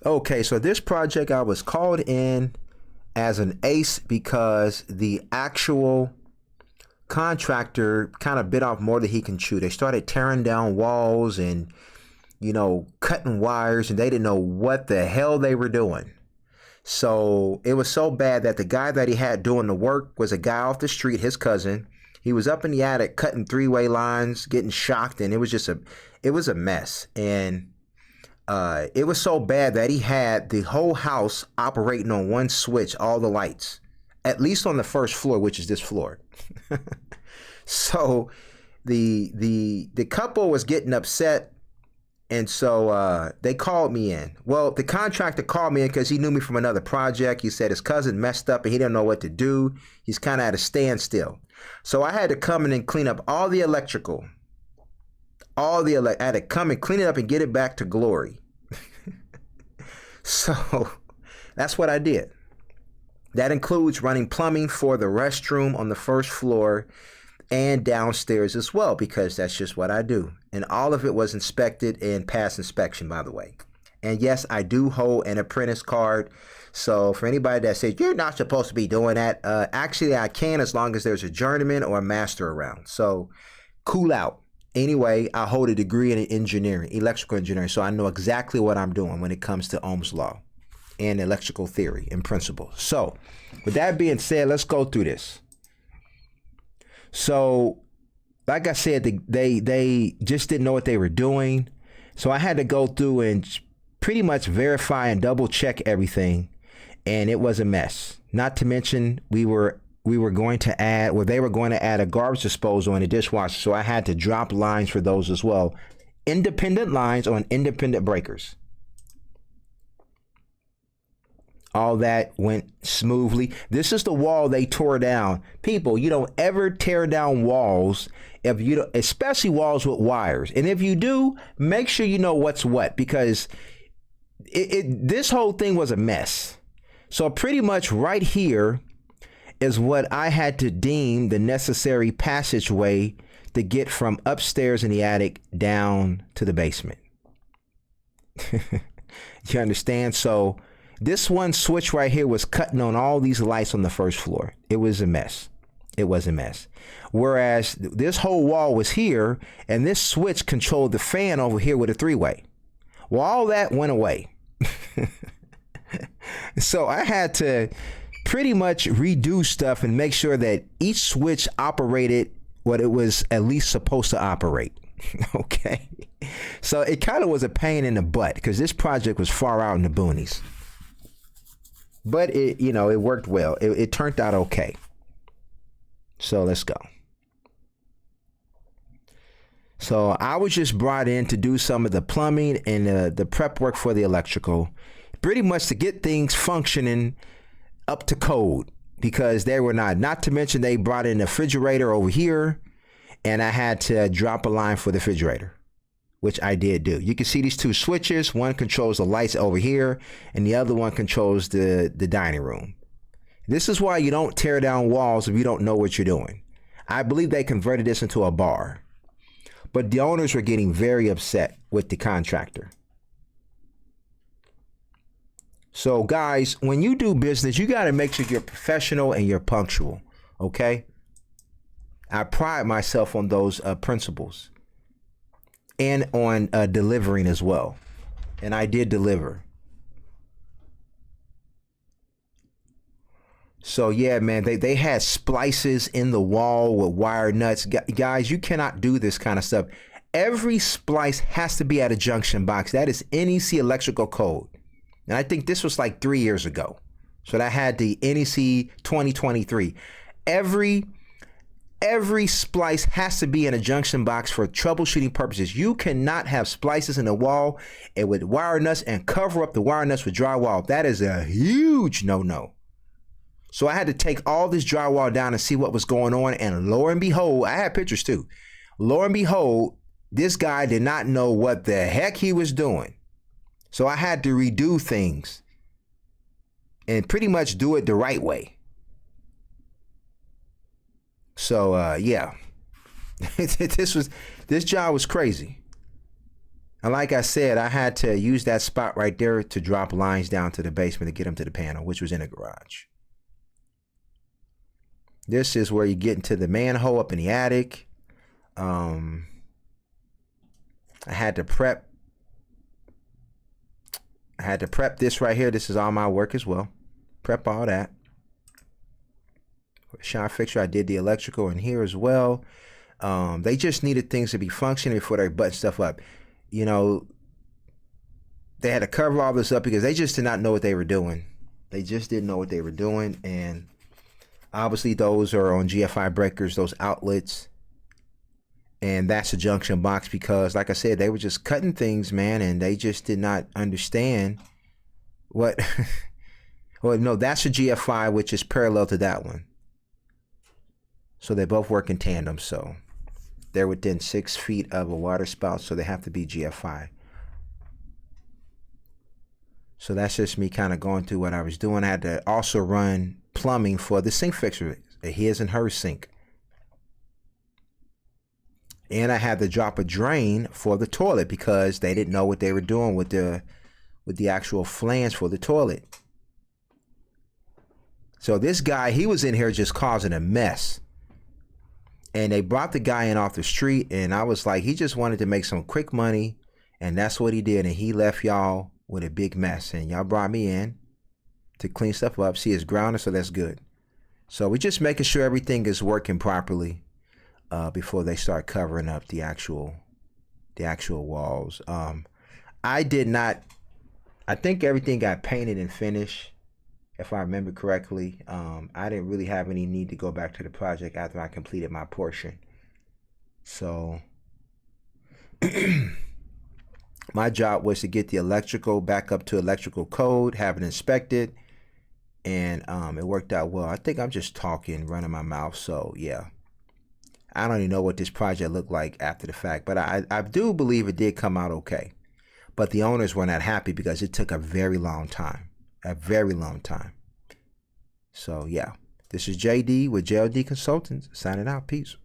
Okay, so this project I was called in as an ace because the actual contractor kind of bit off more than he can chew. They started tearing down walls and, cutting wires, and they didn't know what the hell they were doing. So it was so bad that the guy that he had doing the work was a guy off the street, his cousin. He was up in the attic cutting three-way lines, getting shocked, and it was a mess. And it was so bad that he had the whole house operating on one switch, all the lights, at least on the first floor, which is this floor. So the couple was getting upset, and so they called me in. Well, the contractor called me in because he knew me from another project. He said his cousin messed up and he didn't know what to do. He's kind of at a standstill. So I had to come in and clean up all the electrical. I had to come and clean it up and get it back to glory. So that's what I did. That includes running plumbing for the restroom on the first floor and downstairs as well, because that's just what I do. And all of it was inspected and passed inspection, by the way. And yes, I do hold an apprentice card. So for anybody that says you're not supposed to be doing that, actually I can, as long as there's a journeyman or a master around. So cool out. Anyway, I hold a degree in engineering, electrical engineering, so I know exactly what I'm doing when it comes to Ohm's law and electrical theory and principles. So with that being said, let's go through this. So like I said, they just didn't know what they were doing. So I had to go through and pretty much verify and double check everything. And it was a mess. Not to mention they were going to add a garbage disposal and a dishwasher. So I had to drop lines for those as well. Independent lines on independent breakers. All that went smoothly. This is the wall they tore down. People, you don't ever tear down walls, especially walls with wires. And if you do, make sure you know what's what, because this whole thing was a mess. So pretty much right here is what I had to deem the necessary passageway to get from upstairs in the attic down to the basement. You understand? So this one switch right here was cutting on all these lights on the first floor. It was a mess. It was a mess. Whereas this whole wall was here, and this switch controlled the fan over here with a three-way. Well, all that went away. So I had to pretty much redo stuff and make sure that each switch operated what it was at least supposed to operate. Okay. So it kind of was a pain in the butt because this project was far out in the boonies. But it worked well. It turned out okay. So let's go. So I was just brought in to do some of the plumbing and the prep work for the electrical, pretty much to get things functioning up to code, because they were not to mention they brought in a refrigerator over here, and I had to drop a line for the refrigerator, which I did do. You can see these two switches. One controls the lights over here, and the other one controls the dining room. This is why you don't tear down walls if you don't know what you're doing. I believe they converted this into a bar, but the owners were getting very upset with the contractor. So guys, when you do business, you got to make sure you're professional and you're punctual, okay? I pride myself on those principles and on delivering as well. And I did deliver. So yeah, man, they had splices in the wall with wire nuts. Guys, you cannot do this kind of stuff. Every splice has to be at a junction box. That is NEC electrical code. And I think this was like 3 years ago. So that had the NEC 2023. Every splice has to be in a junction box for troubleshooting purposes. You cannot have splices in the wall and with wire nuts and cover up the wire nuts with drywall. That is a huge no-no. So I had to take all this drywall down and see what was going on. And lo and behold, I had pictures too. Lo and behold, this guy did not know what the heck he was doing. So I had to redo things and pretty much do it the right way. So yeah, this job was crazy. And like I said, I had to use that spot right there to drop lines down to the basement to get them to the panel, which was in the garage. This is where you get into the manhole up in the attic. I had to prep this right here. This is all my work as well. Prep all that. Shower fixture, I did the electrical in here as well. They just needed things to be functioning before they button stuff up. You know, they had to cover all this up because they just did not know what they were doing. They just didn't know what they were doing. And obviously those are on GFI breakers, those outlets. And that's a junction box because, like I said, they were just cutting things, man, and they just did not understand what... Well, no, that's a GFI, which is parallel to that one. So they both work in tandem, so they're within 6 feet of a water spout, so they have to be GFI. So that's just me kind of going through what I was doing. I had to also run plumbing for the sink fixture, a his and her sink. And I had to drop a drain for the toilet because they didn't know what they were doing with the actual flange for the toilet. So this guy, he was in here just causing a mess. And they brought the guy in off the street, and I was like, he just wanted to make some quick money, and that's what he did. And he left y'all with a big mess, and y'all brought me in to clean stuff up. See, it's grounded, so that's good. So we're just making sure everything is working properly before they start covering up the actual walls. I think everything got painted and finished, if I remember correctly. I didn't really have any need to go back to the project after I completed my portion. So my job was to get the electrical back up to electrical code, have it inspected, and it worked out well. I think I'm just talking, running my mouth, so yeah. I don't even know what this project looked like after the fact, but I do believe it did come out okay. But the owners were not happy because it took a very long time. A very long time. So yeah, this is JD with JLD Consultants signing out. Peace.